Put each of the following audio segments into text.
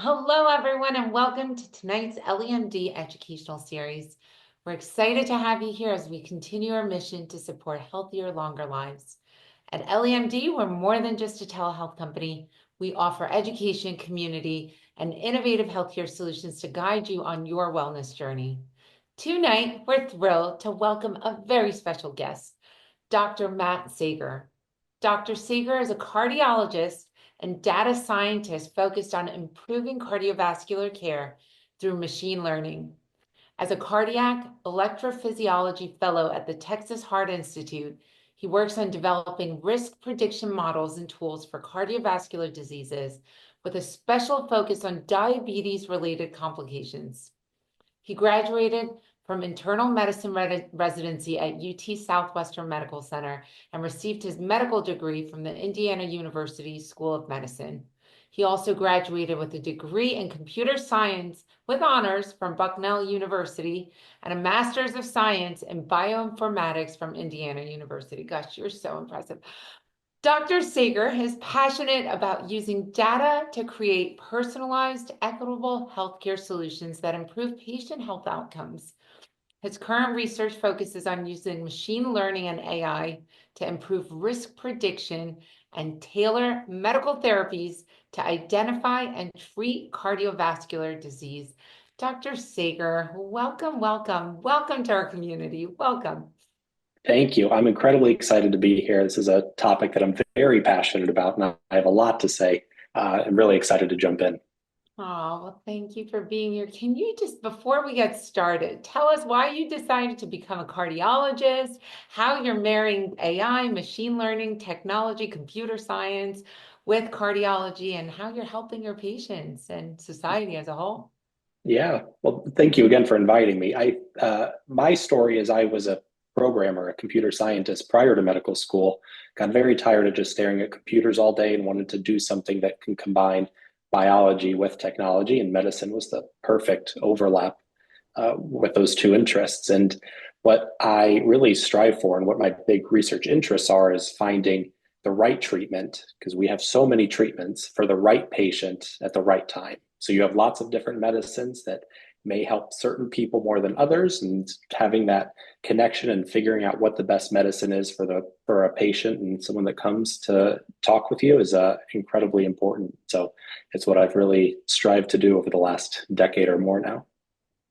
Hello, everyone, and welcome to tonight's EllieMD educational series. We're excited to have you here as we continue our mission to support healthier, longer lives. At EllieMD, we're more than just a telehealth company. We offer education, community, and innovative healthcare solutions to guide you on your wellness journey. Tonight, we're thrilled to welcome a very special guest, Dr. Matt Segar. Dr. Segar is a cardiologist and data scientist focused on improving cardiovascular care through machine learning. As a cardiac electrophysiology fellow at the Texas Heart Institute, he works on developing risk prediction models and tools for cardiovascular diseases with a special focus on diabetes-related complications. He graduated from internal medicine residency at UT Southwestern Medical Center and received his medical degree from the Indiana University School of Medicine. He also graduated with a degree in computer science with honors from Bucknell University and a master's of science in bioinformatics from Indiana University. Gosh, you're so impressive. Dr. Segar is passionate about using data to create personalized, equitable healthcare solutions that improve patient health outcomes. His current research focuses on using machine learning and AI to improve risk prediction and tailor medical therapies to identify and treat cardiovascular disease. Dr. Segar, welcome, welcome, welcome to our community. Welcome. Thank you. I'm incredibly excited to be here. This is a topic that I'm very passionate about, and I have a lot to say. I'm really excited to jump in. Oh, well, thank you for being here. Can you just, before we get started, tell us why you decided to become a cardiologist, how you're marrying AI, machine learning, technology, computer science with cardiology, and how you're helping your patients and society as a whole? Yeah. Well, thank you again for inviting me. My story is I was a programmer, a computer scientist prior to medical school, got very tired of just staring at computers all day and wanted to do something that can combine biology with technology, and medicine was the perfect overlap with those two interests. And what I really strive for and what my big research interests are is finding the right treatment, because we have so many treatments for the right patient at the right time. So you have lots of different medicines that may help certain people more than others, and having that connection and figuring out what the best medicine is for a patient and someone that comes to talk with you is incredibly important. So it's what I've really strived to do over the last decade or more now.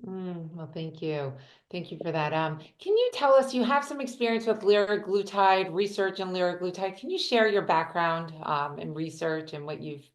Well, thank you. Thank you for that. Can you tell us, you have some experience with liraglutide, research in liraglutide. Can you share your background in research and what you've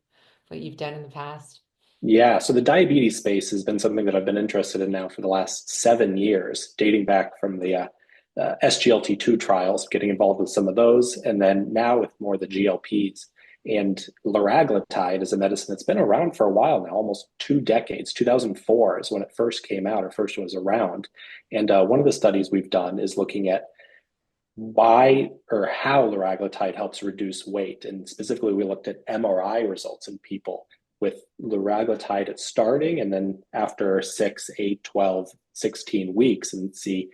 done in the past? Yeah, so the diabetes space has been something that I've been interested in now for the last 7 years, dating back from the SGLT2 trials, getting involved with some of those, and then now with more of the GLPs. And liraglutide is a medicine that's been around for a while now, almost 2 decades. 2004 is when it first came out, or first was around. And one of the studies we've done is looking at why or how liraglutide helps reduce weight. And specifically, we looked at MRI results in people with liraglutide at starting, and then after 6, 8, 12, 16 weeks, and see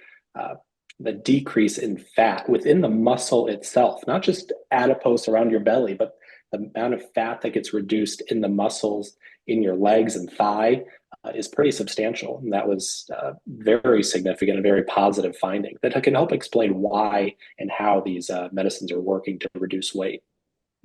the decrease in fat within the muscle itself, not just adipose around your belly, but the amount of fat that gets reduced in the muscles in your legs and thigh is pretty substantial. And that was very significant, a very positive finding that can help explain why and how these medicines are working to reduce weight.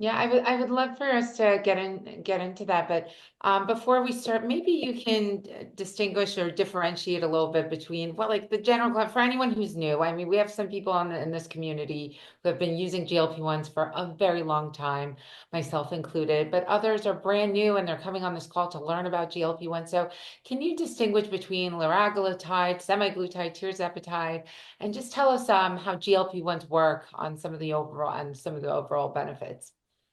Yeah, I would love for us to get into that, but before we start, maybe you can distinguish or differentiate a little bit between what, like the general for anyone who's new. I mean, we have some people in this community who have been using GLP-1s for a very long time, myself included, but others are brand new and they're coming on this call to learn about GLP-1. So can you distinguish between liraglutide, semaglutide, tirzepatide, and just tell us how GLP-1s work on some of the overall benefits?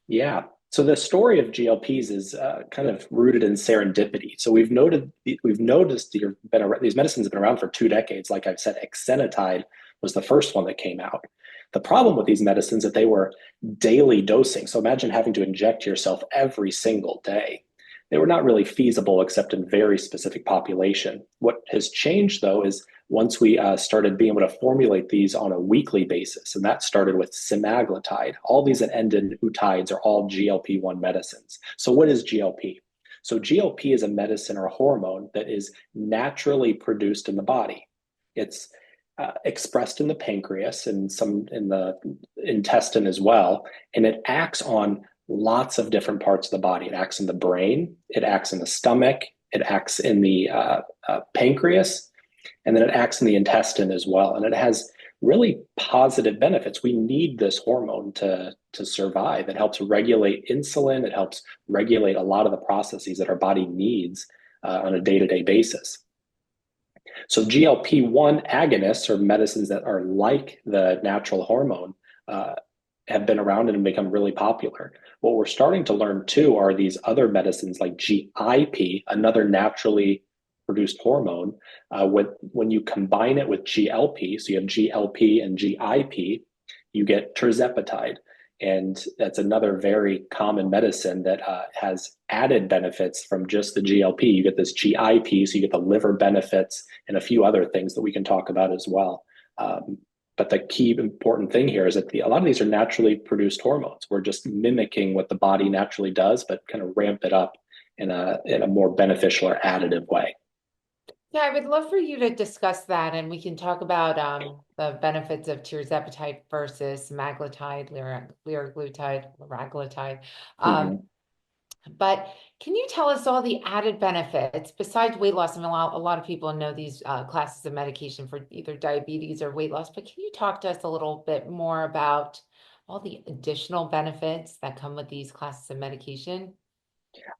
Yeah. So the story of GLPs is kind of rooted in serendipity. So we've noticed these medicines have been around for 2 decades. Like I've said, exenatide was the first one that came out. The problem with these medicines is that they were daily dosing. So imagine having to inject yourself every single day. They were not really feasible except in very specific population. What has changed though is once we started being able to formulate these on a weekly basis, and that started with semaglutide. All these that end in utides are all GLP-1 medicines. So what is GLP? So GLP is a medicine or a hormone that is naturally produced in the body. It's expressed in the pancreas and some in the intestine as well, and it acts on lots of different parts of the body. It acts in the brain, it acts in the stomach, it acts in the pancreas, and then it acts in the intestine as well. And it has really positive benefits. We need this hormone to survive. It helps regulate insulin. It helps regulate a lot of the processes that our body needs on a day-to-day basis. So GLP-1 agonists, or medicines that are like the natural hormone, have been around and become really popular. What we're starting to learn too are these other medicines like GIP, another naturally produced hormone. When you combine it with GLP, so you have GLP and GIP, you get tirzepatide. And that's another very common medicine that has added benefits from just the GLP. You get this GIP, so you get the liver benefits and a few other things that we can talk about as well. But the key important thing here is that a lot of these are naturally produced hormones. We're just mimicking what the body naturally does, but kind of ramp it up in a more beneficial or additive way. Yeah, I would love for you to discuss that, and we can talk about the benefits of tirzepatide versus semaglutide, liraglutide. But can you tell us all the added benefits besides weight loss? I mean, a lot of people know these classes of medication for either diabetes or weight loss, but can you talk to us a little bit more about all the additional benefits that come with these classes of medication?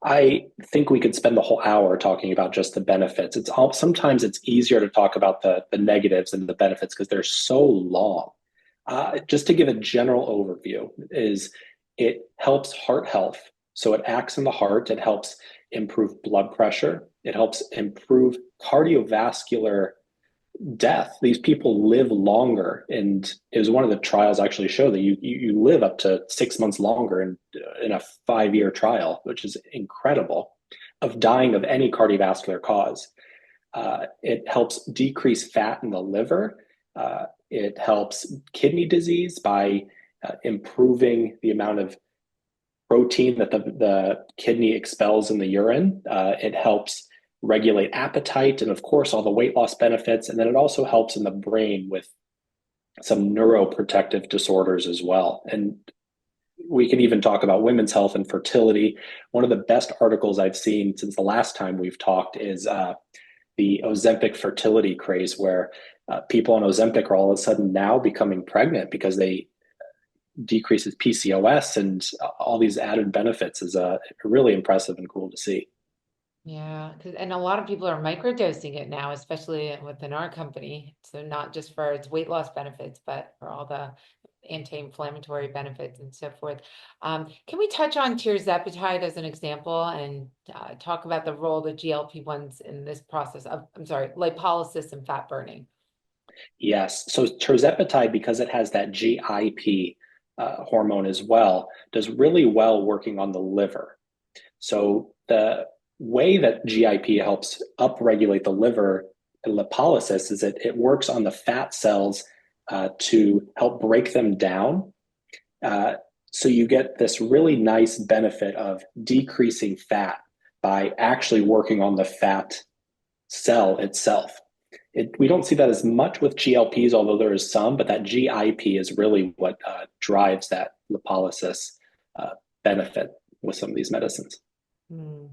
I think we could spend the whole hour talking about just the benefits. Sometimes it's easier to talk about the negatives and the benefits because they're so long. Just to give a general overview, is it helps heart health. So it acts in the heart. It helps improve blood pressure. It helps improve cardiovascular death. These people live longer, and it was one of the trials actually show that you live up to 6 months longer in a 5-year trial, which is incredible, of dying of any cardiovascular cause. It helps decrease fat in the liver. It helps kidney disease by improving the amount of protein that the kidney expels in the urine. It helps regulate appetite, and of course, all the weight loss benefits. And then it also helps in the brain with some neuroprotective disorders as well. And we can even talk about women's health and fertility. One of the best articles I've seen since the last time we've talked is the Ozempic fertility craze, where people on Ozempic are all of a sudden now becoming pregnant because they decreases PCOS and all these added benefits is really impressive and cool to see. Yeah, and a lot of people are microdosing it now, especially within our company. So not just for its weight loss benefits, but for all the anti-inflammatory benefits and so forth. Can we touch on tirzepatide as an example and talk about the role of the GLP-1s in this process of, lipolysis and fat burning? Yes. So tirzepatide, because it has that GIP hormone as well, does really well working on the liver. So the way that GIP helps upregulate the liver lipolysis is that it works on the fat cells to help break them down. So you get this really nice benefit of decreasing fat by actually working on the fat cell itself. We don't see that as much with GLPs, although there is some, but that GIP is really what drives that lipolysis benefit with some of these medicines. Hmm.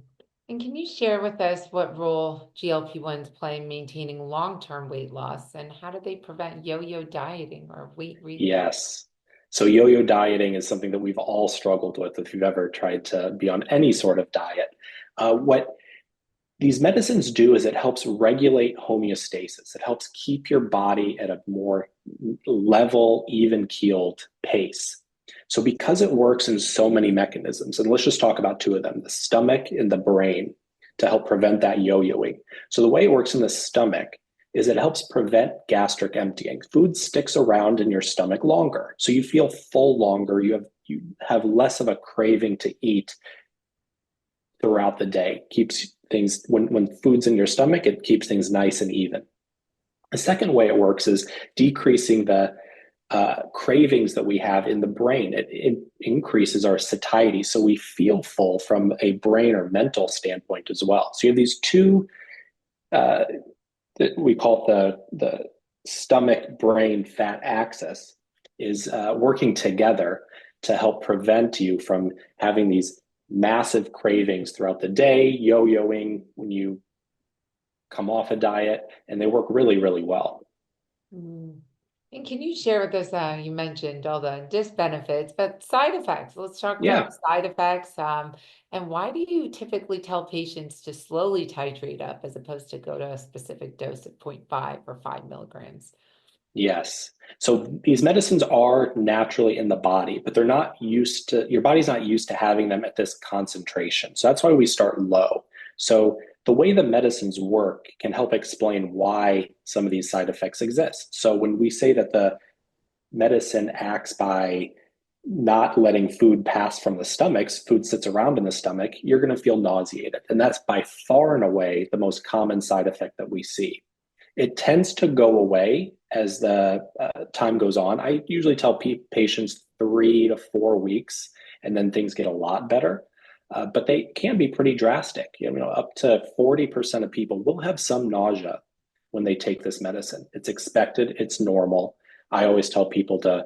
And can you share with us what role GLP-1s play in maintaining long-term weight loss, and how do they prevent yo-yo dieting or weight regain? Yes. So yo-yo dieting is something that we've all struggled with if you've ever tried to be on any sort of diet. What these medicines do is it helps regulate homeostasis. It helps keep your body at a more level, even-keeled pace. So because it works in so many mechanisms, and let's just talk about two of them, the stomach and the brain, to help prevent that yo-yoing. So the way it works in the stomach is it helps prevent gastric emptying. Food sticks around in your stomach longer. So you feel full longer. You have less of a craving to eat throughout the day. Keeps things, when food's in your stomach, it keeps things nice and even. The second way it works is decreasing the cravings that we have in the brain. It increases our satiety, so we feel full from a brain or mental standpoint as well. So you have these two, uh, we call it the stomach brain fat axis, is working together to help prevent you from having these massive cravings throughout the day, yo-yoing when you come off a diet, and they work really, really well. Mm. And can you share with us, you mentioned all the benefits, but side effects. Let's talk Yeah. about side effects. And why do you typically tell patients to slowly titrate up as opposed to go to a specific dose of zero point 0.5 or 5 milligrams? Yes. So these medicines are naturally in the body, but they're not used to, your body's not used to having them at this concentration. So that's why we start low. So the way the medicines work can help explain why some of these side effects exist. So when we say that the medicine acts by not letting food pass from the stomach, food sits around in the stomach, you're going to feel nauseated. And that's by far and away the most common side effect that we see. It tends to go away as the time goes on. I usually tell patients 3 to 4 weeks, and then things get a lot better. But they can be pretty drastic. Up to 40% of people will have some nausea when they take this medicine. It's expected, it's normal. I always tell people to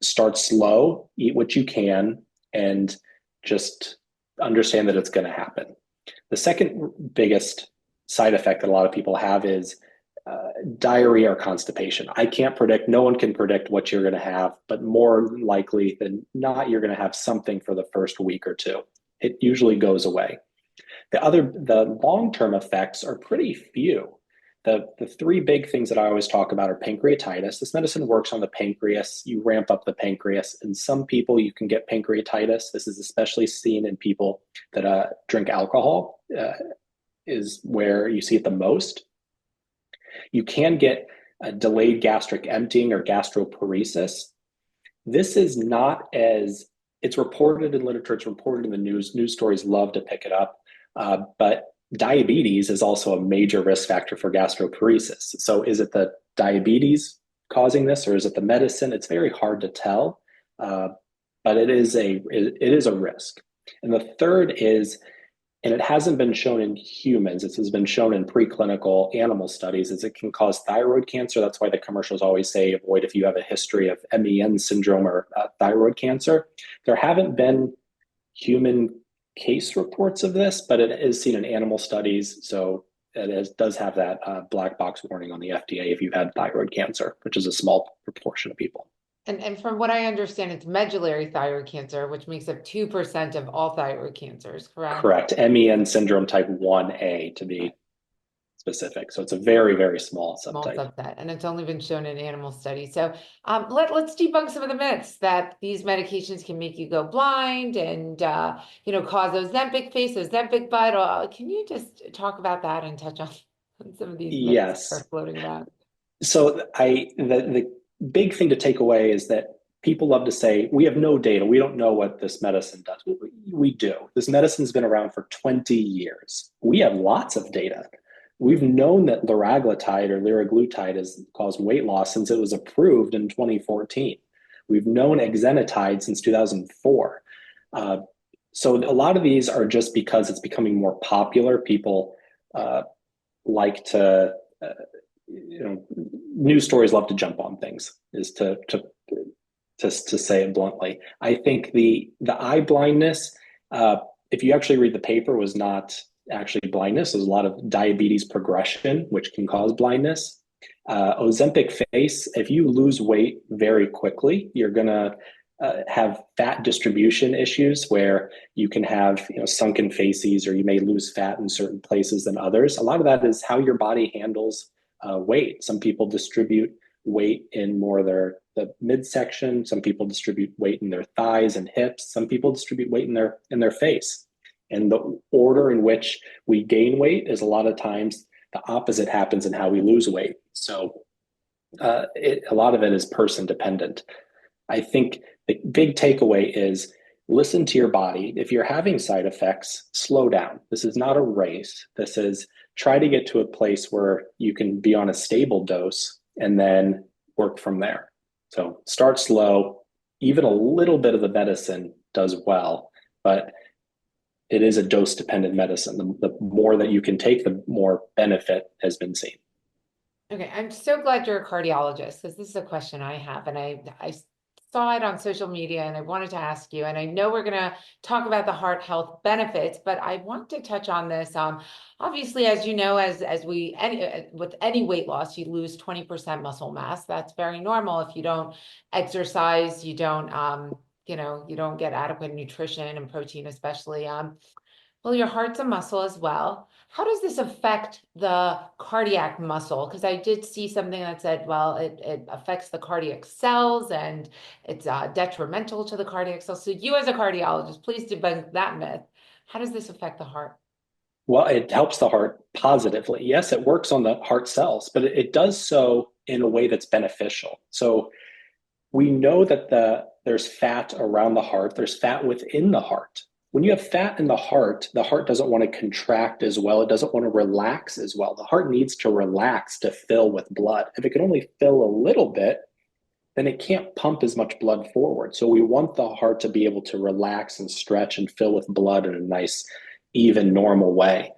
start slow, eat what you can, and just understand that it's going to happen. The second biggest side effect that a lot of people have is diarrhea or constipation. I can't predict, no one can predict what you're going to have, but more likely than not, you're going to have something for the first week or two. It usually goes away. The long-term effects are pretty few. The three big things that I always talk about are pancreatitis. This medicine works on the pancreas. You ramp up the pancreas. In some people, you can get pancreatitis. This is especially seen in people that drink alcohol, is where you see it the most. You can get a delayed gastric emptying or gastroparesis. This is not as, it's reported in literature, it's reported in the news. News stories love to pick it up. But diabetes is also a major risk factor for gastroparesis. So is it the diabetes causing this, or is it the medicine? It's very hard to tell, but it is a risk. And the third is, and it hasn't been shown in humans, it has been shown in preclinical animal studies, is it can cause thyroid cancer. That's why the commercials always say avoid if you have a history of MEN syndrome or thyroid cancer. There haven't been human case reports of this, but it is seen in animal studies. So does have that black box warning on the FDA if you've had thyroid cancer, which is a small proportion of people. And from what I understand, it's medullary thyroid cancer, which makes up 2% of all thyroid cancers, correct? Correct. MEN syndrome type 1A to be specific. So it's a very, very small subtype. Subset, and it's only been shown in animal studies. So let's debunk some of the myths that these medications can make you go blind and cause Ozempic face, Ozempic butt. Can you just talk about that and touch on some of these myths that are Yes. floating around? So the big thing to take away is that people love to say, we have no data. We don't know what this medicine does. We do. This medicine's been around for 20 years. We have lots of data. We've known that liraglutide or liraglutide has caused weight loss since it was approved in 2014. We've known exenatide since 2004. So a lot of these are just because it's becoming more popular. People like to, news stories love to jump on things, is to say it bluntly. I think the eye blindness, if you actually read the paper, was not actually blindness. There's a lot of diabetes progression, which can cause blindness. Ozempic face, if you lose weight very quickly, you're going to have fat distribution issues where you can have sunken facies, or you may lose fat in certain places than others. A lot of that is how your body handles weight. Some people distribute weight in more the midsection. Some people distribute weight in their thighs and hips. Some people distribute weight in their face. And the order in which we gain weight is a lot of times the opposite happens in how we lose weight. So a lot of it is person dependent. I think the big takeaway is listen to your body. If you're having side effects, slow down. This is not a race. This is try to get to a place where you can be on a stable dose and then work from there. So start slow. Even a little bit of the medicine does well, but it is a dose dependent medicine. The more that you can take, the more benefit has been seen. Okay, I'm so glad you're a cardiologist because this is a question I have, and I saw it on social media, and I wanted to ask you. And I know we're going to talk about the heart health benefits, but I want to touch on this. Obviously, as you know, with any weight loss, you lose 20% muscle mass. That's very normal. If you don't exercise, you don't you don't get adequate nutrition and protein, especially. Well, your heart's a muscle as well. How does this affect the cardiac muscle? Because I did see something that said, well, it affects the cardiac cells and it's detrimental to the cardiac cells. So you as a cardiologist, please debunk that myth. How does this affect the heart? Well, it helps the heart positively. Yes, it works on the heart cells, but it does so in a way that's beneficial. So we know that there's fat around the heart, there's fat within the heart. When you have fat in the heart doesn't want to contract as well. It doesn't want to relax as well. The heart needs to relax to fill with blood. If it can only fill a little bit, then it can't pump as much blood forward. So we want the heart to be able to relax and stretch and fill with blood in a nice, even, normal way.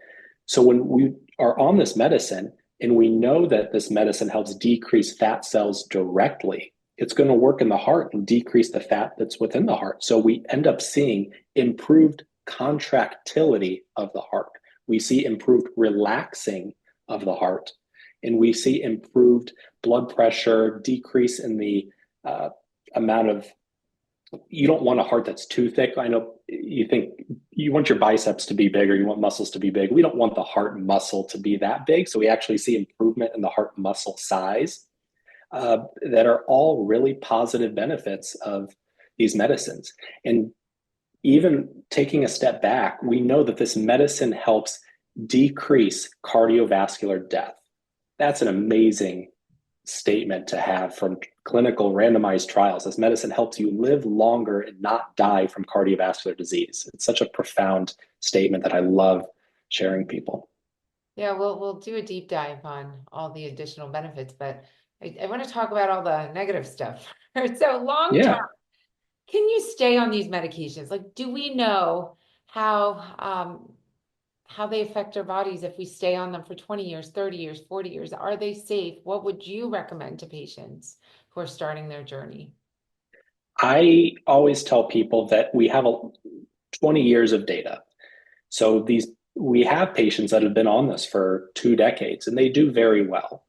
So when we are on this medicine and we know that this medicine helps decrease fat cells directly, it's going to work in the heart and decrease the fat that's within the heart. So we end up seeing improved contractility of the heart. We see improved relaxing of the heart, and we see improved blood pressure, decrease in the amount of, you don't want a heart that's too thick. I know you think you want your biceps to be big or you want muscles to be big. We don't want the heart muscle to be that big. So we actually see improvement in the heart muscle size that are all really positive benefits of these medicines. And even taking a step back, we know that this medicine helps decrease cardiovascular death. That's an amazing statement to have from clinical randomized trials. This medicine helps you live longer and not die from cardiovascular disease. It's such a profound statement that I love sharing people. Yeah, we'll do a deep dive on all the additional benefits, but I want to talk about all the negative stuff. So long term, Yeah, can you stay on these medications? Like, do we know how they affect our bodies if we stay on them for 20 years, 30 years, 40 years? Are they safe? What would you recommend to patients who are starting their journey? I always tell people that we have 20 years of data. So we have patients that have been on this for 2 decades and they do very well.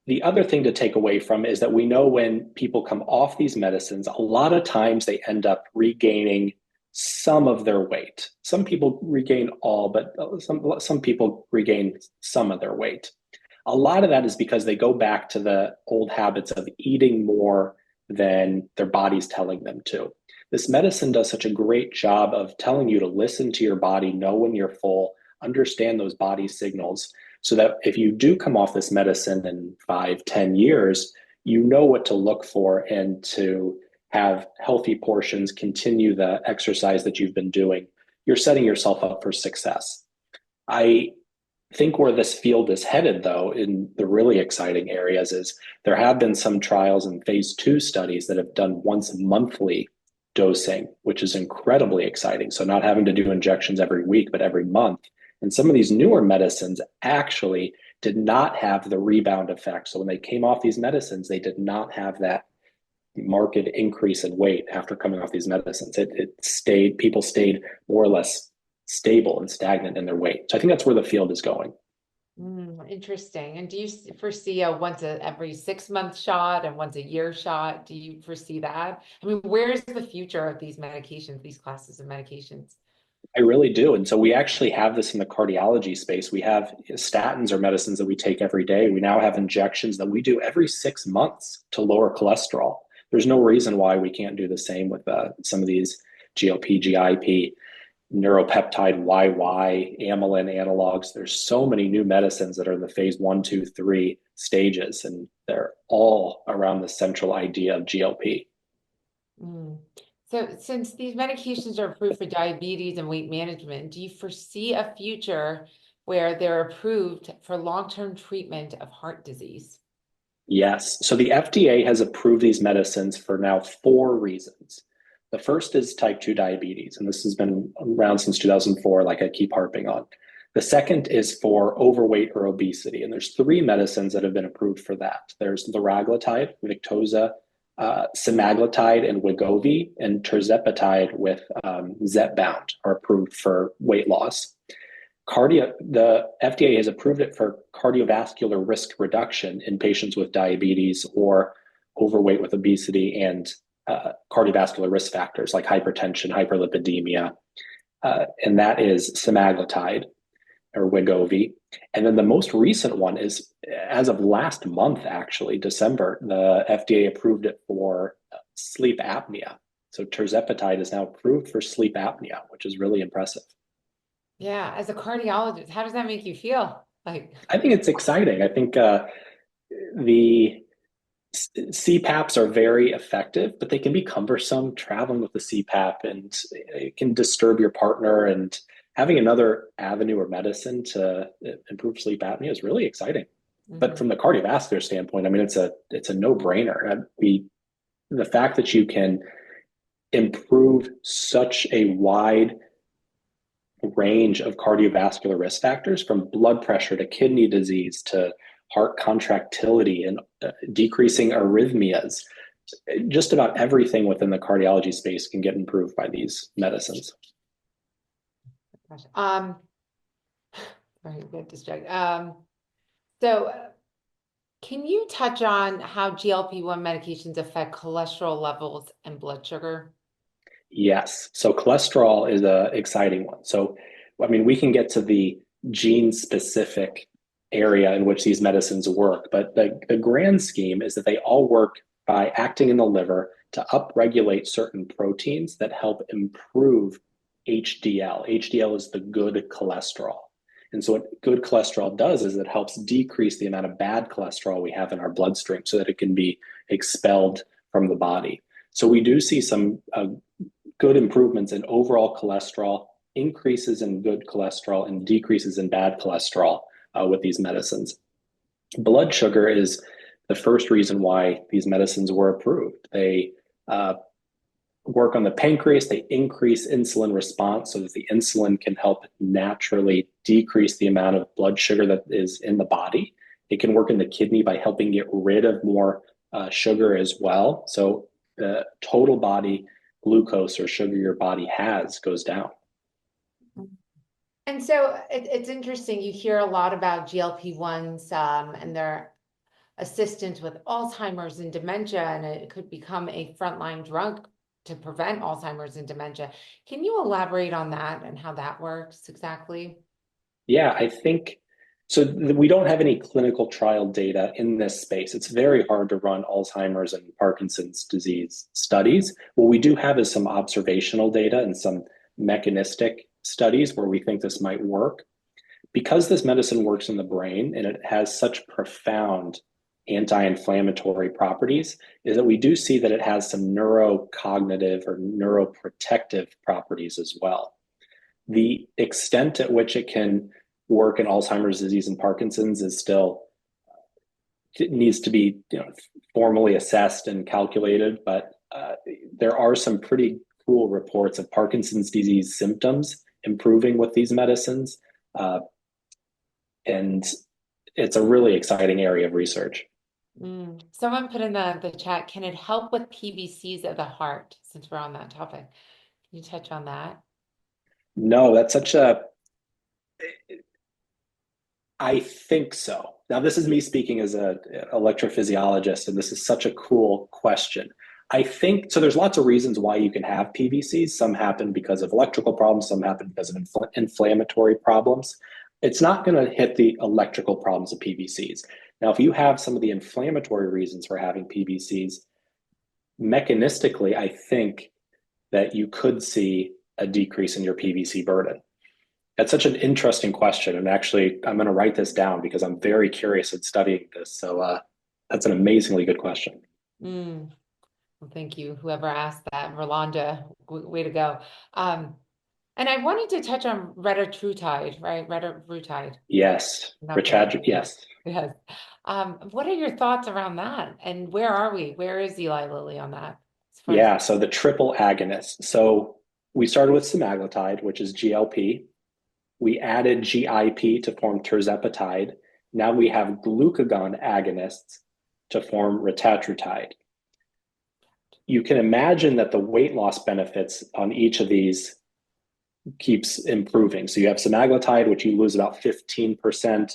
The other thing to take away from is that we know when people come off these medicines, a lot of times they end up regaining some of their weight. Some people regain all, but some people regain some of their weight. A lot of that is because they go back to the old habits of eating more than their body's telling them to. This medicine does such a great job of telling you to listen to your body, know when you're full, understand those body signals, so that if you do come off this medicine in 5, 10 years, you know what to look for and to have healthy portions, continue the exercise that you've been doing. You're setting yourself up for success. I think where this field is headed, though, in the really exciting areas, is there have been some trials and phase 2 studies that have done once monthly dosing, which is incredibly exciting. So not having to do injections every week, but every month. And some of these newer medicines actually did not have the rebound effect. So when they came off these medicines, they did not have that marked increase in weight after coming off these medicines. People stayed more or less stable and stagnant in their weight. So I think that's where the field is going. Interesting. And do you foresee a every 6 month shot and once a year shot? Do you foresee that? I mean, where's the future of these medications, these classes of medications? I really do. And so we actually have this in the cardiology space. We have statins or medicines that we take every day. We now have injections that we do every 6 months to lower cholesterol. There's no reason why we can't do the same with some of these GLP, GIP, neuropeptide, YY, amylin analogs. There's so many new medicines that are in the phase 1, 2, 3 stages, and they're all around the central idea of GLP. Mm. So since these medications are approved for diabetes and weight management, do you foresee a future where they're approved for long-term treatment of heart disease? Yes. So the FDA has approved these medicines for now four reasons. The first is type 2 diabetes, and this has been around since 2004, like I keep harping on. The second is for overweight or obesity, and there's three medicines that have been approved for that. There's liraglutide, Victoza, semaglutide, and Wegovy, and tirzepatide with Zepbound are approved for weight loss. The FDA has approved it for cardiovascular risk reduction in patients with diabetes or overweight with obesity and cardiovascular risk factors like hypertension, hyperlipidemia, and that is semaglutide or Wegovy. And then the most recent one is, as of last month, actually, December, the FDA approved it for sleep apnea. So tirzepatide is now approved for sleep apnea, which is really impressive. Yeah, as a cardiologist, how does that make you feel? Like, I think it's exciting. I think the CPAPs are very effective, but they can be cumbersome traveling with the CPAP, and it can disturb your partner. And having another avenue or medicine to improve sleep apnea is really exciting. But from the cardiovascular standpoint, I mean, it's a no-brainer. The fact that you can improve such a wide range of cardiovascular risk factors, from blood pressure to kidney disease to heart contractility and decreasing arrhythmias. Just about everything within the cardiology space can get improved by these medicines. gosh, very good distract. So can you touch on how GLP-1 medications affect cholesterol levels and blood sugar? Yes. So cholesterol is an exciting one. So, I mean, we can get to the gene specific area in which these medicines work, but the grand scheme is that they all work by acting in the liver to upregulate certain proteins that help improve HDL. HDL is the good cholesterol. And so what good cholesterol does is it helps decrease the amount of bad cholesterol we have in our bloodstream so that it can be expelled from the body. So we do see some good improvements in overall cholesterol, increases in good cholesterol, and decreases in bad cholesterol with these medicines. Blood sugar is the first reason why these medicines were approved. They work on the pancreas, they increase insulin response so that the insulin can help naturally decrease the amount of blood sugar that is in the body. It can work in the kidney by helping get rid of more sugar as well. So the total body glucose or sugar your body has goes down. And so it's interesting. You hear a lot about GLP-1s and their assistance with Alzheimer's and dementia, and it could become a frontline drug to prevent Alzheimer's and dementia. Can you elaborate on that and how that works exactly? Yeah, I think so. We don't have any clinical trial data in this space. It's very hard to run Alzheimer's and Parkinson's disease studies. What we do have is some observational data and some mechanistic studies where we think this might work. Because this medicine works in the brain and it has such profound anti-inflammatory properties, is that we do see that it has some neurocognitive or neuroprotective properties as well. The extent at which it can work in Alzheimer's disease and Parkinson's is still, it needs to be formally assessed and calculated, but there are some pretty cool reports of Parkinson's disease symptoms improving with these medicines. And it's a really exciting area of research. Someone put in the chat, can it help with PVCs of the heart, since we're on that topic? Can you touch on that? No, that's such a, I think so. Now, this is me speaking as an electrophysiologist, and this is such a cool question. I think so. There's lots of reasons why you can have PVCs. Some happen because of electrical problems, some happen because of inflammatory problems. It's not going to hit the electrical problems of PVCs. Now, if you have some of the inflammatory reasons for having PVCs, mechanistically, I think that you could see a decrease in your PVC burden. That's such an interesting question. And actually, I'm going to write this down because I'm very curious in studying this. So that's an amazingly good question. Well, thank you, whoever asked that. Rolanda, way to go. And I wanted to touch on Rrtetide, right? Rrtetide. Yes, Not Richard, pronouncing it. yes. Yes. What are your thoughts around that? And where are we? Where is Eli Lilly on that? As far as Yeah, so the triple agonist. So we started with semaglutide, which is GLP. We added GIP to form tirzepatide. Now we have glucagon agonists to form retatrutide. You can imagine that the weight loss benefits on each of these keeps improving. So you have semaglutide, which you lose about 15%.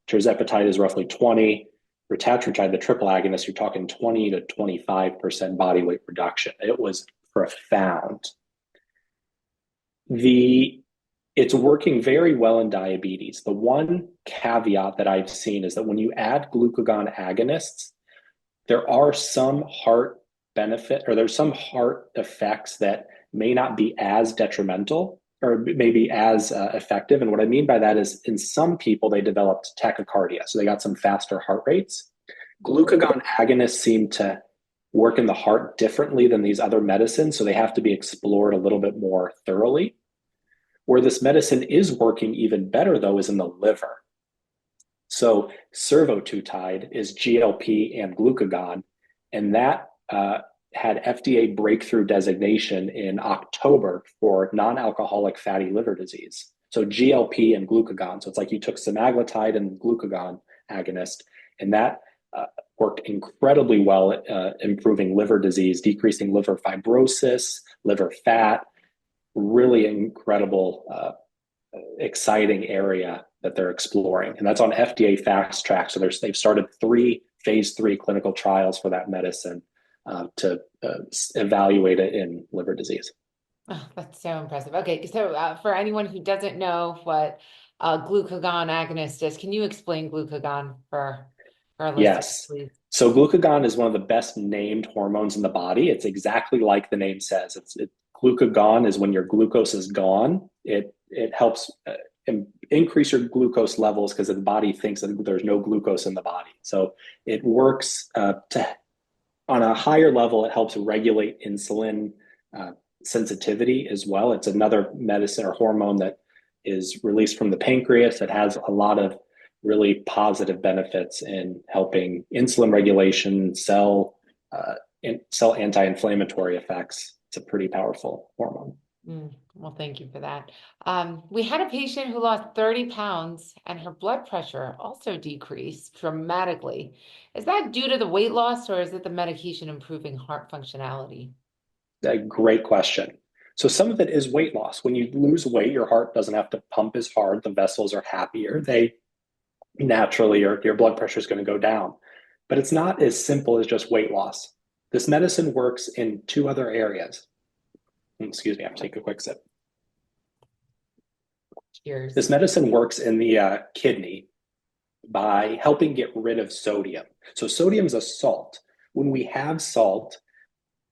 Tirzepatide is roughly 20. Retatrutide, the triple agonist, you're talking 20 to 25% body weight reduction. It was profound. It's working very well in diabetes. The one caveat that I've seen is that when you add glucagon agonists, there are some heart benefit or there's some heart effects that may not be as detrimental or maybe as effective. And what I mean by that is in some people, they developed tachycardia. So they got some faster heart rates. Glucagon agonists seem to work in the heart differently than these other medicines. So they have to be explored a little bit more thoroughly. Where this medicine is working even better, though, is in the liver. So survodutide is GLP and glucagon, and that had FDA breakthrough designation in October for non-alcoholic fatty liver disease. So GLP and glucagon. So it's like you took semaglutide and glucagon agonist, and that worked incredibly well at improving liver disease, decreasing liver fibrosis, liver fat, really incredible, exciting area that they're exploring. And that's on FDA fast track. So they've started 3 phase 3 clinical trials for that medicine to evaluate it in liver disease. Oh, that's so impressive. Okay, so for anyone who doesn't know what a glucagon agonist is, can you explain glucagon for our listeners, Yes. please? So glucagon is one of the best named hormones in the body. It's exactly like the name says. Glucagon is when your glucose is gone. It helps increase your glucose levels because the body thinks that there's no glucose in the body. So it works on a higher level. It helps regulate insulin sensitivity as well. It's another medicine or hormone that is released from the pancreas. It has a lot of really positive benefits in helping insulin regulation, cell anti-inflammatory effects. It's a pretty powerful hormone. Well, thank you for that. We had a patient who lost 30 pounds and her blood pressure also decreased dramatically. Is that due to the weight loss or is it the medication improving heart functionality? A great question. So some of it is weight loss. When you lose weight, your heart doesn't have to pump as hard. The vessels are happier. They naturally, your blood pressure is going to go down. But it's not as simple as just weight loss. This medicine works in 2 other areas. Excuse me, I have to take a quick sip. Cheers. This medicine works in the kidney by helping get rid of sodium. So sodium is a salt. When we have salt,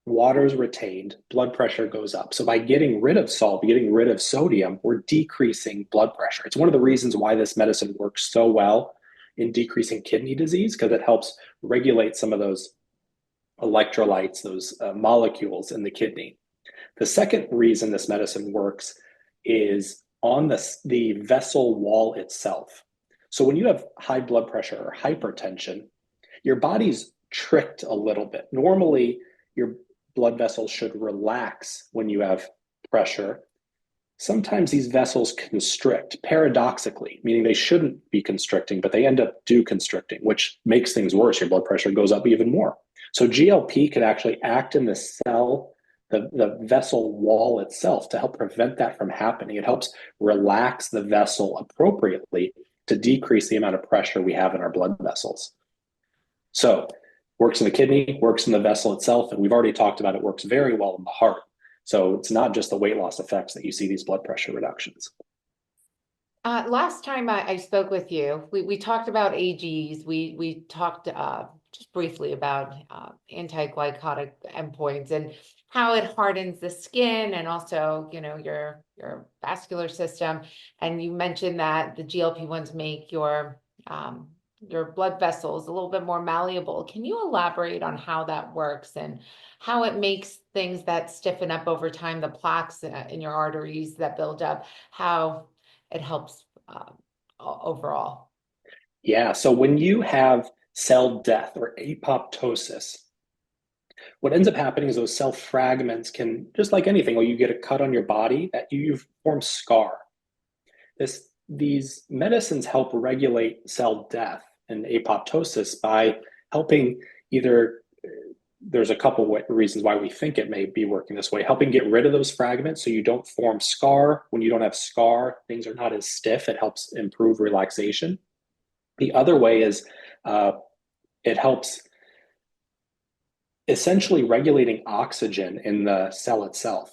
water is retained, blood pressure goes up. So by getting rid of salt, getting rid of sodium, we're decreasing blood pressure. It's one of the reasons why this medicine works so well in decreasing kidney disease, because it helps regulate some of those electrolytes, those molecules in the kidney. The second reason this medicine works is on the vessel wall itself. So when you have high blood pressure or hypertension, your body's tricked a little bit. Normally, your blood vessels should relax when you have pressure. Sometimes these vessels constrict paradoxically, meaning they shouldn't be constricting, but they end up constricting, which makes things worse. Your blood pressure goes up even more. So GLP can actually act in the cell, the vessel wall itself to help prevent that from happening. It helps relax the vessel appropriately to decrease the amount of pressure we have in our blood vessels. So works in the kidney, works in the vessel itself, and we've already talked about it works very well in the heart. So it's not just the weight loss effects that you see these blood pressure reductions. Last time I spoke with you, we talked about AGs. We talked just briefly about anti-glycotic endpoints and how it hardens the skin and also, your vascular system. And you mentioned that the GLP-1s make your your blood vessels a little bit more malleable. Can you elaborate on how that works and how it makes things that stiffen up over time, the plaques in your arteries that build up, how it helps overall? Yeah, so when you have cell death or apoptosis, what ends up happening is those cell fragments can, just like anything, or you get a cut on your body, that you form scar. These medicines help regulate cell death and apoptosis by helping either, there's a couple of reasons why we think it may be working this way, helping get rid of those fragments so you don't form scar. When you don't have scar, things are not as stiff. It helps improve relaxation. The other way is it helps essentially regulating oxygen in the cell itself.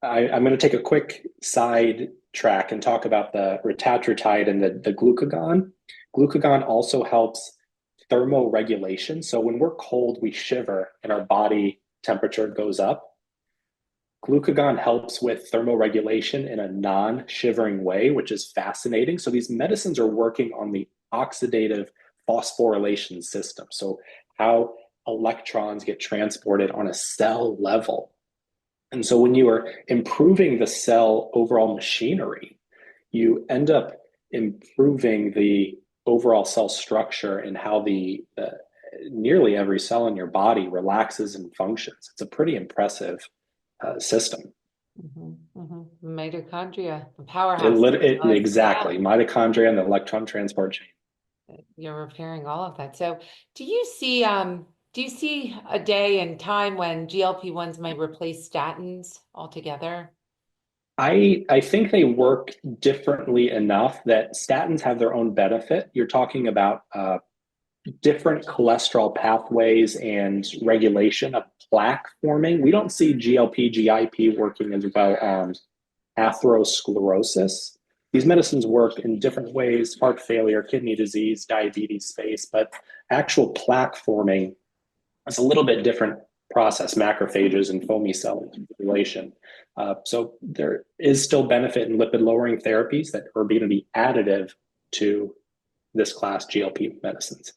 I'm going to take a quick side track and talk about the Rrtetide and the glucagon. Glucagon also helps thermoregulation. So when we're cold, we shiver and our body temperature goes up. Glucagon helps with thermoregulation in a non-shivering way, which is fascinating. So these medicines are working on the oxidative phosphorylation system. So how electrons get transported on a cell level. And so when you are improving the cell overall machinery, you end up improving the overall cell structure and how the nearly every cell in your body relaxes and functions. It's a pretty impressive system. Mitochondria, the powerhouse. Exactly. Mitochondria and the electron transport chain. You're repairing all of that. So do you see a day and time when GLP-1s might replace statins altogether? I think they work differently enough that statins have their own benefit. You're talking about different cholesterol pathways and regulation of plaque forming. We don't see GLP, GIP working as well on atherosclerosis. These medicines work in different ways, heart failure, kidney disease, diabetes space, but actual plaque forming is a little bit different process, macrophages and foamy cell accumulation. So there is still benefit in lipid lowering therapies that are going to be additive to this class GLP medicines.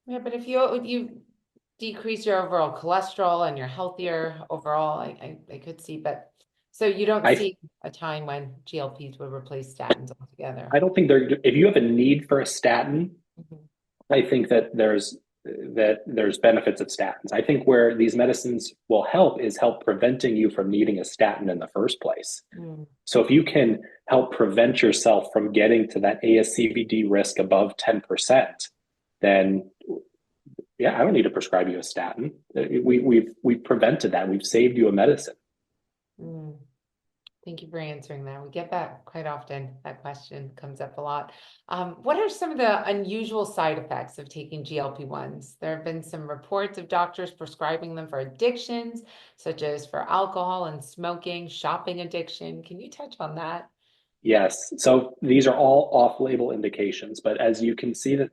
Yeah, but if you decrease your overall cholesterol and you're healthier overall, I could see, but so you don't see a time when GLPs would replace statins altogether. I don't think if you have a need for a statin, I think that there's benefits of statins. I think where these medicines will help is help preventing you from needing a statin in the first place. So if you can help prevent yourself from getting to that ASCVD risk above 10%, then yeah, I don't need to prescribe you a statin. We've prevented that. We've saved you a medicine. Thank you for answering that. We get that quite often. That question comes up a lot. What are some of the unusual side effects of taking GLP-1s? There have been some reports of doctors prescribing them for addictions, such as for alcohol and smoking, shopping addiction. Can you touch on that? Yes. So these are all off-label indications, but as you can see that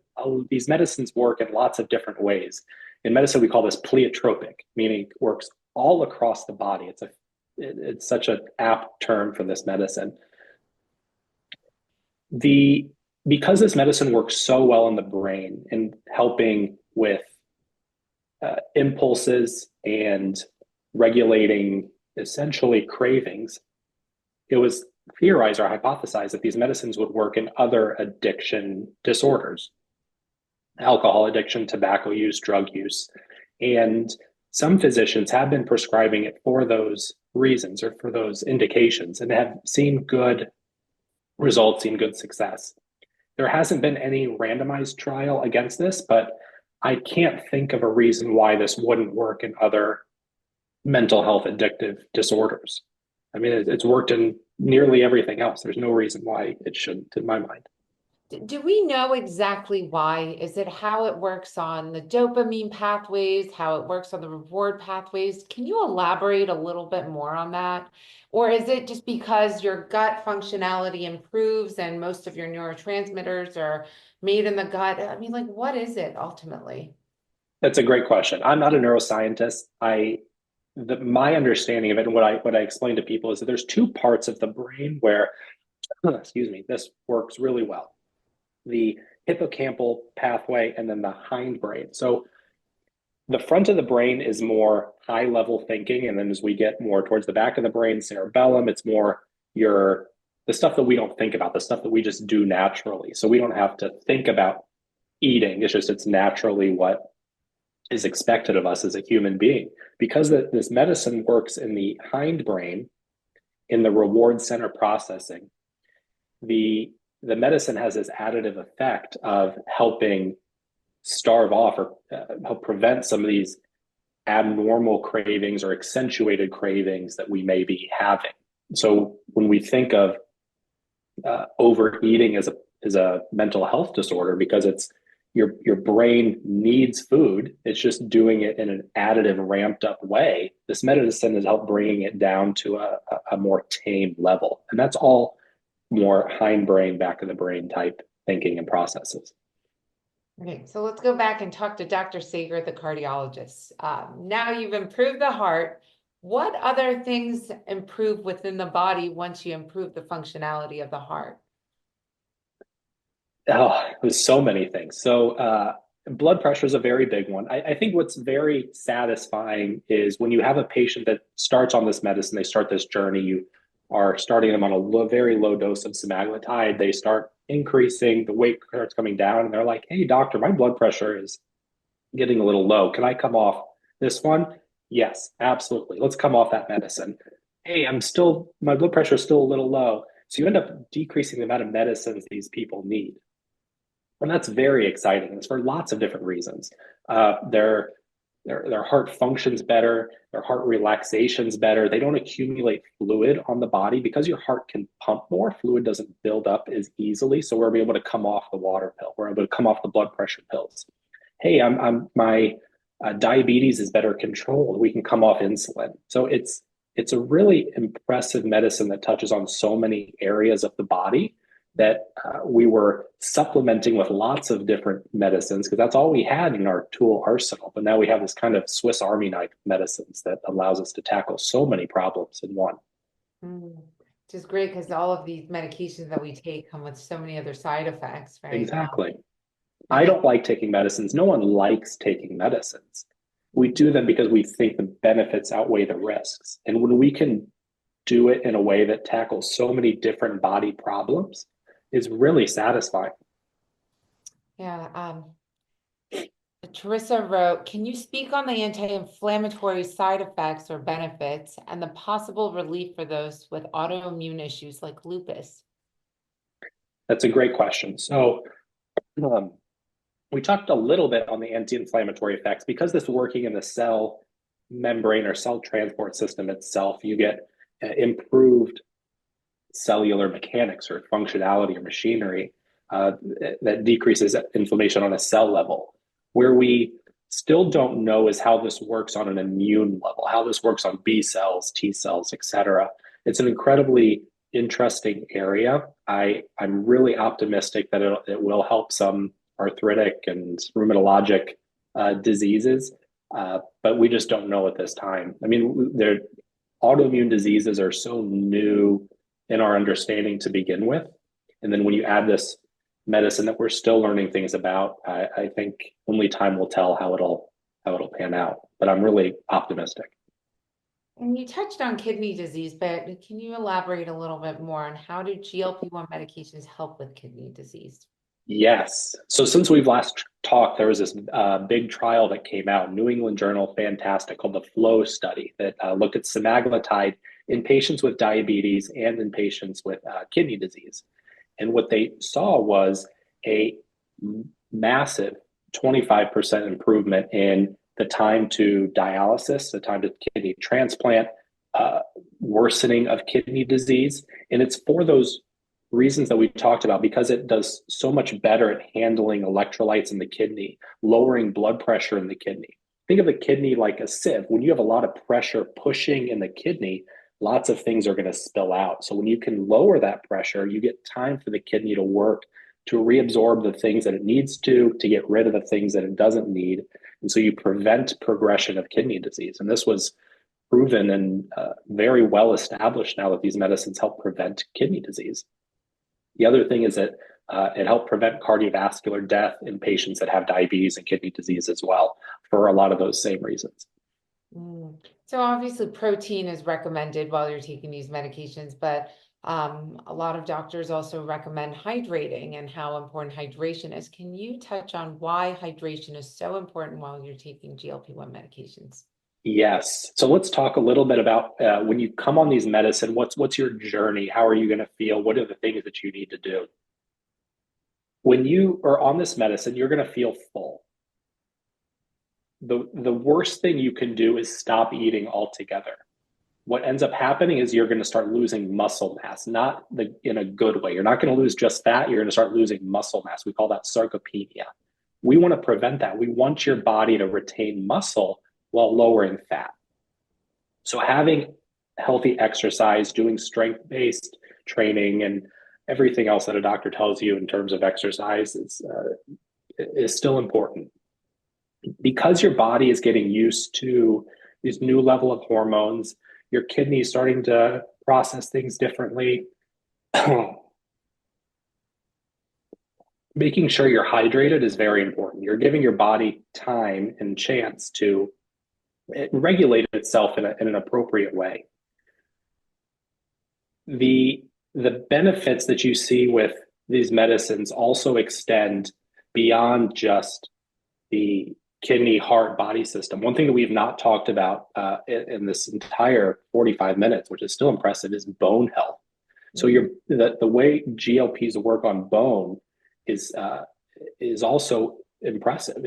these medicines work in lots of different ways. In medicine, we call this pleiotropic, meaning it works all across the body. It's such an apt term for this medicine. Because this medicine works so well in the brain and helping with impulses and regulating essentially cravings, it was theorized or hypothesized that these medicines would work in other addiction disorders, alcohol addiction, tobacco use, drug use. And some physicians have been prescribing it for those reasons or for those indications and have seen good results, seen good success. There hasn't been any randomized trial against this, but I can't think of a reason why this wouldn't work in other mental health addictive disorders. I mean, it's worked in nearly everything else. There's no reason why it shouldn't, in my mind. Do we know exactly why? Is it how it works on the dopamine pathways, how it works on the reward pathways? Can you elaborate a little bit more on that? Or is it just because your gut functionality improves and most of your neurotransmitters are made in the gut? I mean, like, what is it ultimately? That's a great question. I'm not a neuroscientist. My understanding of it and what I explain to people is that there's two parts of the brain where, excuse me, this works really well. the hippocampal pathway, and then the hindbrain. So the front of the brain is more high level thinking. And then as we get more towards the back of the brain, cerebellum, it's more the stuff that we don't think about, the stuff that we just do naturally. So we don't have to think about eating. It's naturally what is expected of us as a human being. Because this medicine works in the hindbrain, in the reward center processing, the medicine has this additive effect of helping starve off or help prevent some of these abnormal cravings or accentuated cravings that we may be having. So when we think of overeating as a mental health disorder, because it's your brain needs food, it's just doing it in an additive, ramped up way. This medicine has helped bringing it down to a more tame level, and that's all more hindbrain, back of the brain type thinking and processes. Okay, so let's go back and talk to Dr. Segar, the cardiologist. Now you've improved the heart. What other things improve within the body once you improve the functionality of the heart? Oh, there's so many things. So blood pressure is a very big one. I think what's very satisfying is when you have a patient that starts on this medicine, they start this journey, you are starting them on a very low dose of semaglutide, they start increasing, the weight starts coming down, and they're like, hey, doctor, my blood pressure is getting a little low. Can I come off this one? Yes, absolutely. Let's come off that medicine. Hey, my blood pressure is still a little low. So you end up decreasing the amount of medicines these people need. And that's very exciting. It's for lots of different reasons. Their heart functions better, their heart relaxation's better. They don't accumulate fluid on the body because your heart can pump more. Fluid doesn't build up as easily. So we're able to come off the water pill. We're able to come off the blood pressure pills. Hey, my diabetes is better controlled. We can come off insulin. So it's a really impressive medicine that touches on so many areas of the body that we were supplementing with lots of different medicines because that's all we had in our tool arsenal. But now we have this kind of Swiss Army knife medicines that allows us to tackle so many problems in one. Which is great because all of these medications that we take come with so many other side effects, right? Exactly. I don't like taking medicines. No one likes taking medicines. We do them because we think the benefits outweigh the risks. And when we can do it in a way that tackles so many different body problems, is really satisfying. Yeah. Teresa wrote, can you speak on the anti-inflammatory side effects or benefits and the possible relief for those with autoimmune issues like lupus? That's a great question. So we talked a little bit on the anti-inflammatory effects because this working in the cell membrane or cell transport system itself, you get improved cellular mechanics or functionality or machinery that decreases inflammation on a cell level. Where we still don't know is how this works on an immune level, how this works on B cells, T cells, et cetera. It's an incredibly interesting area. I'm really optimistic that it will help some arthritic and rheumatologic diseases, but we just don't know at this time. I mean, autoimmune diseases are so new in our understanding to begin with. And then when you add this medicine that we're still learning things about, I think only time will tell how it'll pan out. But I'm really optimistic. And you touched on kidney disease, but can you elaborate a little bit more on how do GLP-1 medications help with kidney disease? Yes. So since we've last talked, there was this big trial that came out, New England Journal, fantastic, called the FLOW study that looked at semaglutide in patients with diabetes and in patients with kidney disease. And what they saw was a massive 25% improvement in the time to dialysis, the time to kidney transplant, worsening of kidney disease. And it's for those reasons that we talked about, because it does so much better at handling electrolytes in the kidney, lowering blood pressure in the kidney. Think of the kidney like a sieve. When you have a lot of pressure pushing in the kidney, lots of things are going to spill out. So when you can lower that pressure, you get time for the kidney to work to reabsorb the things that it needs to get rid of the things that it doesn't need. And so you prevent progression of kidney disease. And this was proven and very well established now that these medicines help prevent kidney disease. The other thing is that It helped prevent cardiovascular death in patients that have diabetes and kidney disease as well, for a lot of those same reasons. So obviously protein is recommended while you're taking these medications, but a lot of doctors also recommend hydrating and how important hydration is. Can you touch on why hydration is so important while you're taking GLP-1 medications? Yes. So let's talk a little bit about when you come on these medicine, what's your journey? How are you going to feel? What are the things that you need to do? When you are on this medicine, you're going to feel full. The worst thing you can do is stop eating altogether. What ends up happening is you're going to start losing muscle mass, not in a good way. You're not going to lose just fat. You're going to start losing muscle mass. We call that sarcopenia. We want to prevent that. We want your body to retain muscle while lowering fat. So having healthy exercise, doing strength-based training, and everything else that a doctor tells you in terms of exercise is still important. Because your body is getting used to these new level of hormones, your kidneys starting to process things differently. Making sure you're hydrated is very important. You're giving your body time and chance to regulate itself in an appropriate way. The benefits that you see with these medicines also extend beyond just the kidney, heart, body system. One thing that we've not talked about in this entire 45 minutes, which is still impressive, is bone health. So the way GLPs work on bone is also impressive.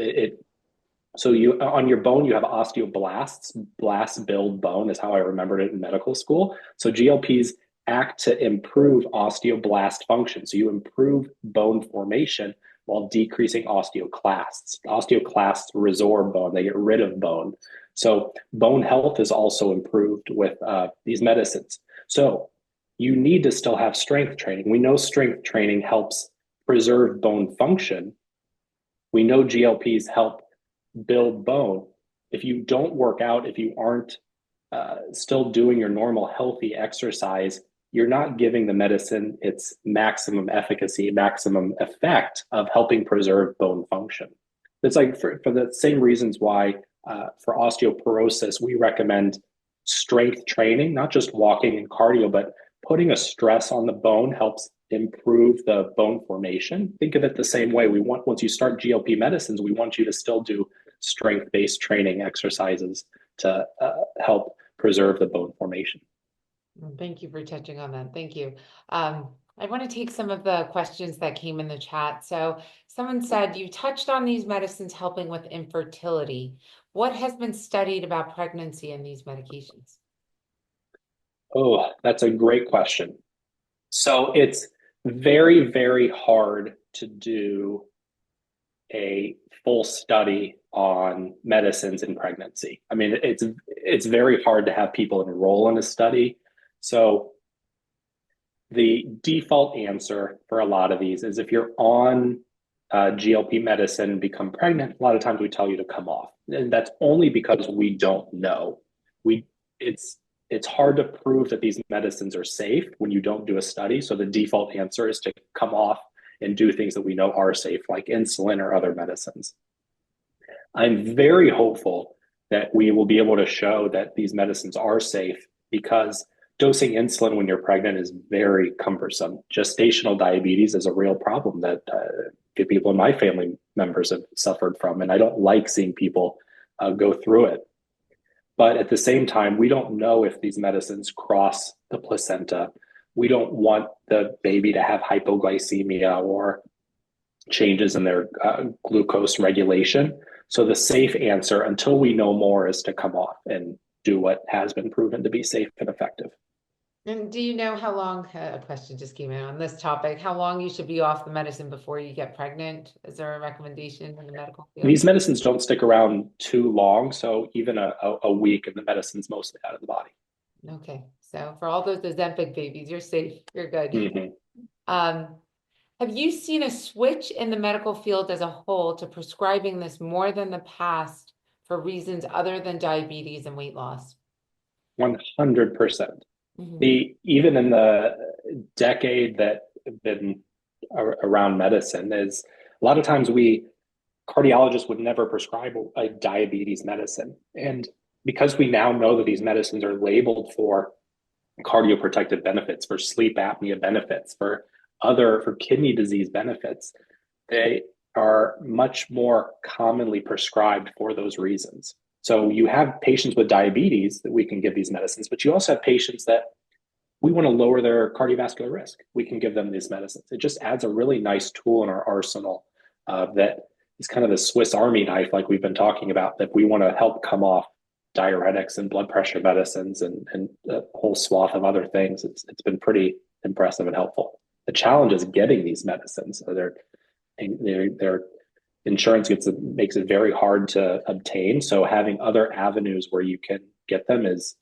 So you on your bone you have osteoblasts. Blasts build bone is how I remembered it in medical school. So GLPs act to improve osteoblast function. So you improve bone formation while decreasing osteoclasts. Osteoclasts resorb bone, they get rid of bone. So bone health is also improved with these medicines. So you need to still have strength training. We know strength training helps preserve bone function. We know GLPs help build bone. If you don't work out, if you aren't still doing your normal healthy exercise, you're not giving the medicine its maximum efficacy, maximum effect of helping preserve bone function. It's like for the same reasons why for osteoporosis, we recommend strength training, not just walking and cardio, but putting a stress on the bone helps improve the bone formation. Think of it the same way. Once you start GLP medicines, we want you to still do strength-based training exercises to help preserve the bone formation. Thank you for touching on that. Thank you. I want to take some of the questions that came in the chat. So someone said, you touched on these medicines helping with infertility. What has been studied about pregnancy in these medications? Oh, that's a great question. So it's very, very hard to do a full study on medicines in pregnancy. I mean, it's very hard to have people enroll in a study. So the default answer for a lot of these is if you're on GLP medicine and become pregnant, a lot of times we tell you to come off. And that's only because we don't know. It's hard to prove that these medicines are safe when you don't do a study. So the default answer is to come off and do things that we know are safe, like insulin or other medicines. I'm very hopeful that we will be able to show that these medicines are safe because dosing insulin when you're pregnant is very cumbersome. Gestational diabetes is a real problem that people in my family members have suffered from, and I don't like seeing people go through it. But at the same time, we don't know if these medicines cross the placenta. We don't want the baby to have hypoglycemia or changes in their glucose regulation. So the safe answer, until we know more, is to come off and do what has been proven to be safe and effective. And do you know how long, a question just came in on this topic, how long you should be off the medicine before you get pregnant? Is there a recommendation in the medical field? These medicines don't stick around too long, so even a week and the medicine's mostly out of the body. Okay, so for all those Ozempic babies, you're safe, you're good. Mm-hmm. Have you seen a switch in the medical field as a whole to prescribing this more than the past for reasons other than diabetes and weight loss? 100%. Even in the decade that been around medicine is a lot of times cardiologists would never prescribe a diabetes medicine. And because we now know that these medicines are labeled for cardioprotective benefits, for sleep apnea benefits, for kidney disease benefits, they are much more commonly prescribed for those reasons. So you have patients with diabetes that we can give these medicines, but you also have patients that we want to lower their cardiovascular risk. We can give them these medicines. It just adds a really nice tool in our arsenal that is kind of the Swiss Army knife, like we've been talking about, that we want to help come off diuretics and blood pressure medicines and a whole swath of other things. It's been pretty impressive and helpful. The challenge is getting these medicines. Their insurance makes it very hard to obtain. So having other avenues where you can get them is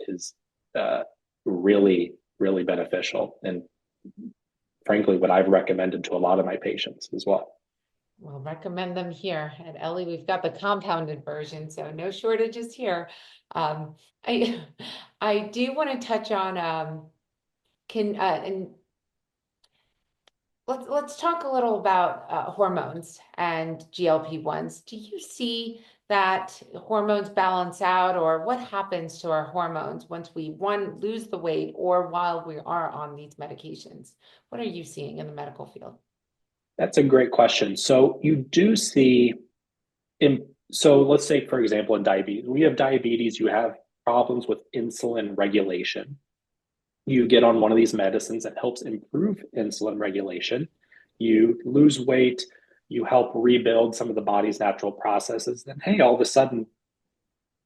really, really beneficial. And frankly, what I've recommended to a lot of my patients as well. We'll recommend them here at Ellie. We've got the compounded version, so no shortages here. I do want to touch on and let's talk a little about hormones and GLP-1s. Do you see that hormones balance out, or what happens to our hormones once we lose the weight or while we are on these medications? What are you seeing in the medical field? That's a great question. So you do see, so let's say, for example, in diabetes, when you have diabetes, you have problems with insulin regulation. You get on one of these medicines that helps improve insulin regulation. You lose weight, you help rebuild some of the body's natural processes. Then, hey, all of a sudden,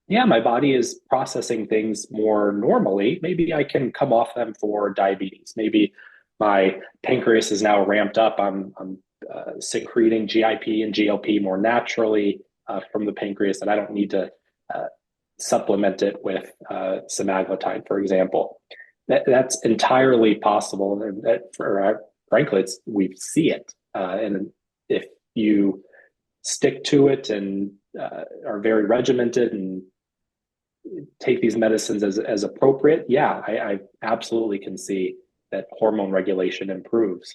yeah, my body is processing things more normally. Maybe I can come off them for diabetes. Maybe my pancreas is now ramped up. I'm secreting GIP and GLP more naturally from the pancreas, and I don't need to supplement it with semaglutide, for example. That's entirely possible, and frankly, we see it. And if you stick to it and are very regimented and take these medicines as appropriate, yeah, I absolutely can see that hormone regulation improves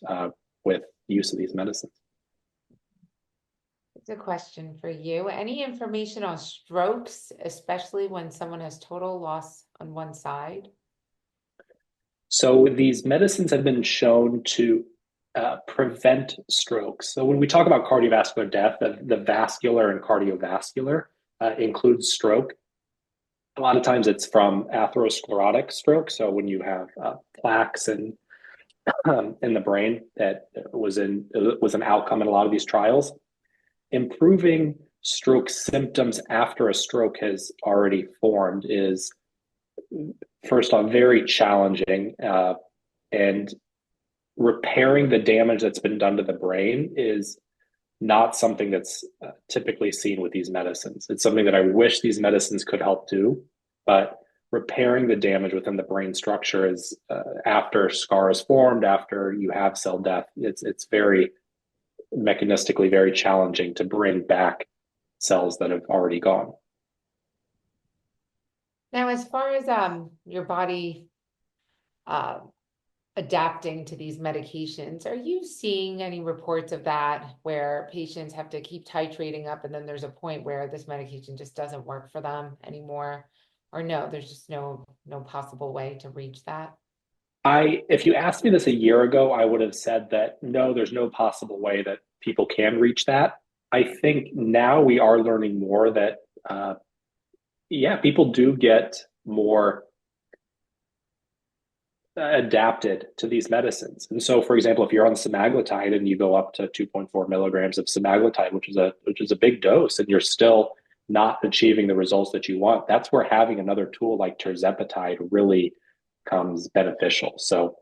with use of these medicines. It's a question for you. Any information on strokes, especially when someone has total loss on one side? So these medicines have been shown to prevent strokes. So when we talk about cardiovascular death, the vascular and cardiovascular includes stroke. A lot of times it's from atherosclerotic stroke. So when you have plaques in the brain, that was an outcome in a lot of these trials. Improving stroke symptoms after a stroke has already formed is, first off, very challenging, and repairing the damage that's been done to the brain is not something that's typically seen with these medicines. It's something that I wish these medicines could help do, but repairing the damage within the brain structure is after scar is formed, after you have cell death, it's very mechanistically very challenging to bring back cells that have already gone. Now, as far as your body adapting to these medications, are you seeing any reports of that where patients have to keep titrating up and then there's a point where this medication just doesn't work for them anymore? Or no, there's just no possible way to reach that? If you asked me this a year ago, I would have said that no, there's no possible way that people can reach that. I think now we are learning more that, people do get more adapted to these medicines. And so, for example, if you're on semaglutide and you go up to 2.4 milligrams of semaglutide, which is a big dose, and you're still not achieving the results that you want, that's where having another tool like tirzepatide really comes beneficial. So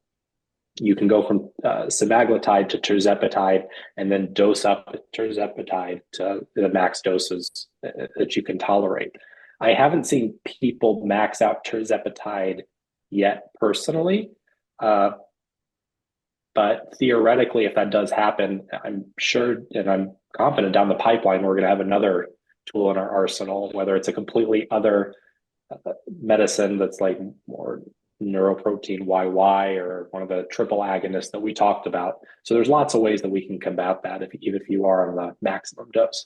you can go from semaglutide to tirzepatide and then dose up tirzepatide to the max doses that you can tolerate. I haven't seen people max out tirzepatide yet personally, but theoretically, if that does happen, I'm sure and I'm confident down the pipeline we're going to have another tool in our arsenal, whether it's a completely other medicine that's like more neuroprotein YY or one of the triple agonists that we talked about. So there's lots of ways that we can combat that even if you are on the maximum dose.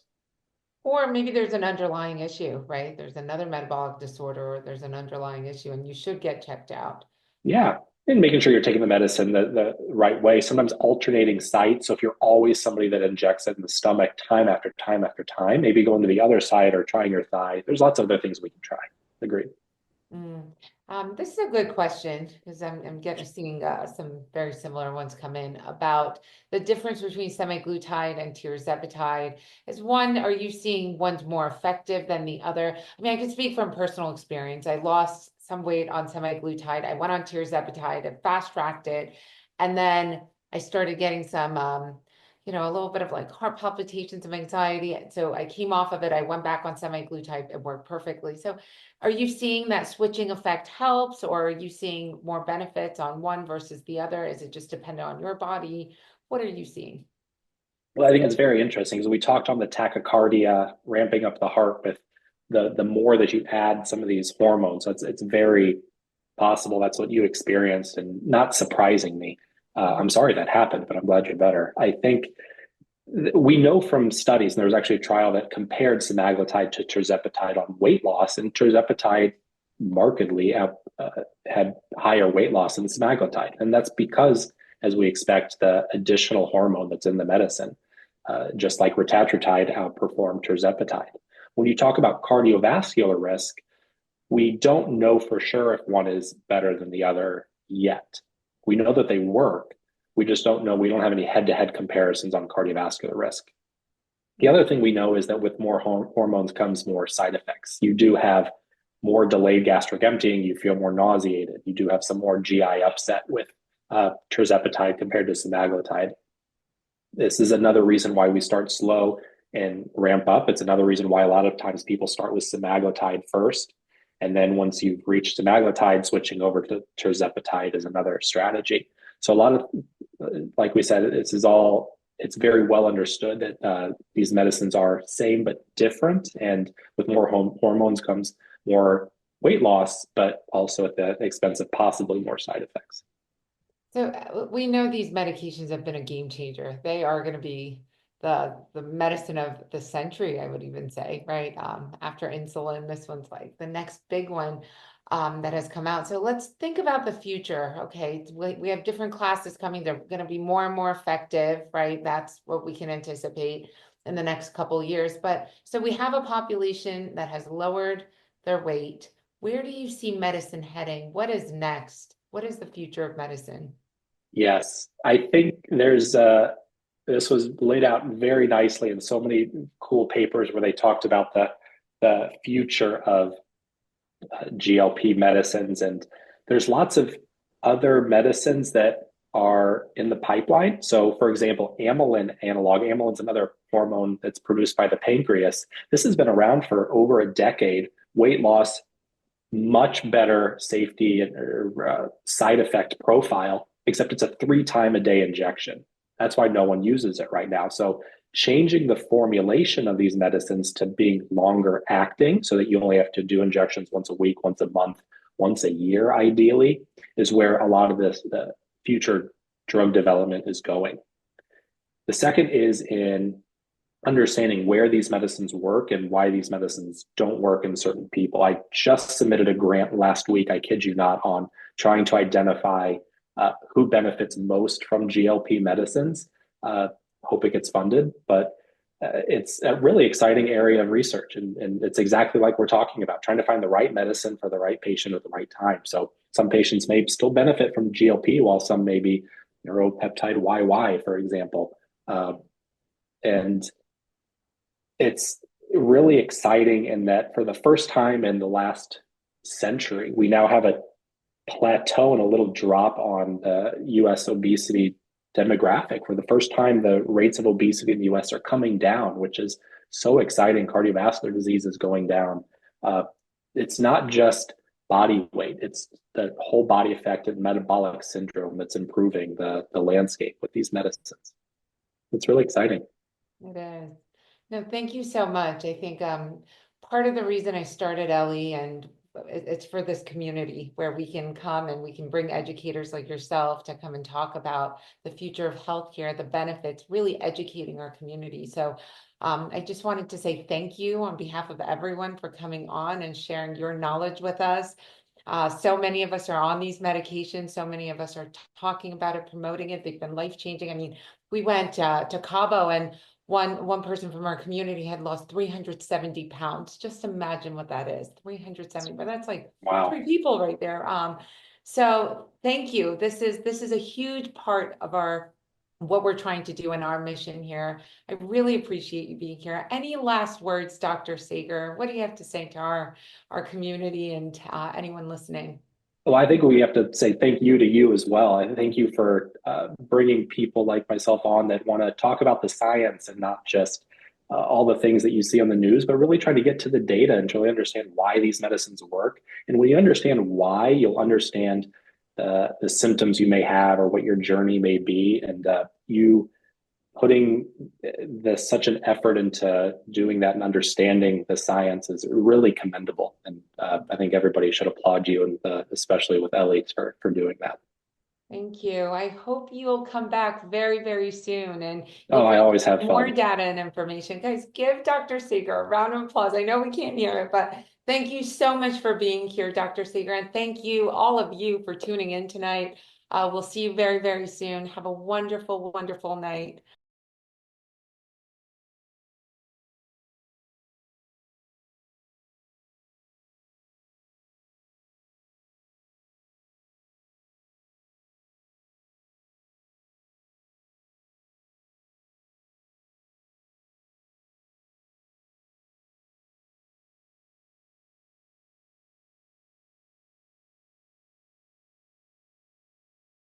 Or maybe there's an underlying issue, right? There's another metabolic disorder, or there's an underlying issue, and you should get checked out. Yeah. And making sure you're taking the medicine the right way. Sometimes alternating sites. So if you're always somebody that injects it in the stomach time after time after time, maybe going to the other side or trying your thigh. There's lots of other things we can try. Agreed. Mm. This is a good question because I'm getting seeing some very similar ones come in about the difference between semaglutide and tirzepatide. Is one, are you seeing one's more effective than the other? I mean, I can speak from personal experience. I lost some weight on semaglutide. I went on tirzepatide and fast-tracked it, and then I started getting some, a little bit of like heart palpitations and anxiety. So I came off of it. I went back on semaglutide. It worked perfectly. So are you seeing that switching effect helps, or are you seeing more benefits on one versus the other? Is it just dependent on your body? What are you seeing? Well, I think it's very interesting because we talked on the tachycardia, ramping up the heart with the more that you add some of these hormones. So it's very possible that's what you experienced and not surprising me. I'm sorry that happened, but I'm glad you're better. I think we know from studies, and there was actually a trial that compared semaglutide to tirzepatide on weight loss, and tirzepatide markedly had higher weight loss than semaglutide. And that's because, as we expect, the additional hormone that's in the medicine, just like Rrtetide outperformed tirzepatide. When you talk about cardiovascular risk, we don't know for sure if one is better than the other yet. We know that they work. We just don't know. We don't have any head-to-head comparisons on cardiovascular risk. The other thing we know is that with more hormones comes more side effects. You do have more delayed gastric emptying. You feel more nauseated. You do have some more GI upset with tirzepatide compared to semaglutide. This is another reason why we start slow and ramp up. It's another reason why a lot of times people start with semaglutide first. And then once you've reached semaglutide, switching over to tirzepatide is another strategy. So a lot of, like we said, it's very well understood that these medicines are same but different. And with more hormones comes more weight loss, but also at the expense of possibly more side effects. So we know these medications have been a game changer. They are going to be the medicine of the century, I would even say, right? After insulin, this one's like the next big one that has come out. So let's think about the future. Okay, we have different classes coming. They're going to be more and more effective, right? That's what we can anticipate in the next couple of years. But so we have a population that has lowered their weight. Where do you see medicine heading? What is next? What is the future of medicine? Yes, I think this was laid out very nicely in so many cool papers where they talked about the future of GLP medicines, and there's lots of other medicines that are in the pipeline. So, for example, amylin analog, amylin's another hormone that's produced by the pancreas. This has been around for over a decade. Weight loss, much better safety and side effect profile, except it's a 3 time a day injection. That's why no one uses it right now. So changing the formulation of these medicines to being longer acting so that you only have to do injections once a week, once a month, once a year, ideally, is where a lot of the future drug development is going. The second is in understanding where these medicines work and why these medicines don't work in certain people. I just submitted a grant last week, I kid you not, on trying to identify who benefits most from GLP medicines. Hope it gets funded, but it's a really exciting area of research. And it's exactly like we're talking about, trying to find the right medicine for the right patient at the right time. So some patients may still benefit from GLP while some may be neuropeptide YY, for example. And it's really exciting in that for the first time in the last century, we now have a plateau and a little drop on the US obesity demographic. For the first time, the rates of obesity in the US are coming down, which is so exciting. Cardiovascular disease is going down. It's not just body weight, it's the whole body effect of metabolic syndrome that's improving the landscape with these medicines. It's really exciting. It is. No, thank you so much. I think part of the reason I started Ellie and it's for this community where we can come and we can bring educators like yourself to come and talk about the future of healthcare, the benefits, really educating our community. So I just wanted to say thank you on behalf of everyone for coming on and sharing your knowledge with us. So many of us are on these medications. So many of us are talking about it, promoting it. They've been life-changing. I mean, we went to Cabo, and one person from our community had lost 370 pounds. Just imagine what that is, 370, but that's like Wow. 3 people right there. So thank you. This is a huge part of our what we're trying to do in our mission here. I really appreciate you being here. Any last words, Dr. Segar? What do you have to say to our community and anyone listening? Well, I think we have to say thank you to you as well. I thank you for bringing people like myself on that want to talk about the science and not just all the things that you see on the news, but really try to get to the data and truly understand why these medicines work. And when you understand why, you'll understand the symptoms you may have or what your journey may be. And you putting such an effort into doing that and understanding the science is really commendable. And I think everybody should applaud you, and especially with Ellie for doing that. Thank you. I hope you'll come back very, very soon and Oh, you'll I bring always have more fun. data and information. Guys, give Dr. Segar a round of applause. I know we can't hear it, but thank you so much for being here, Dr. Segar. And thank you, all of you, for tuning in tonight. We'll see you very, very soon. Have a wonderful, wonderful night.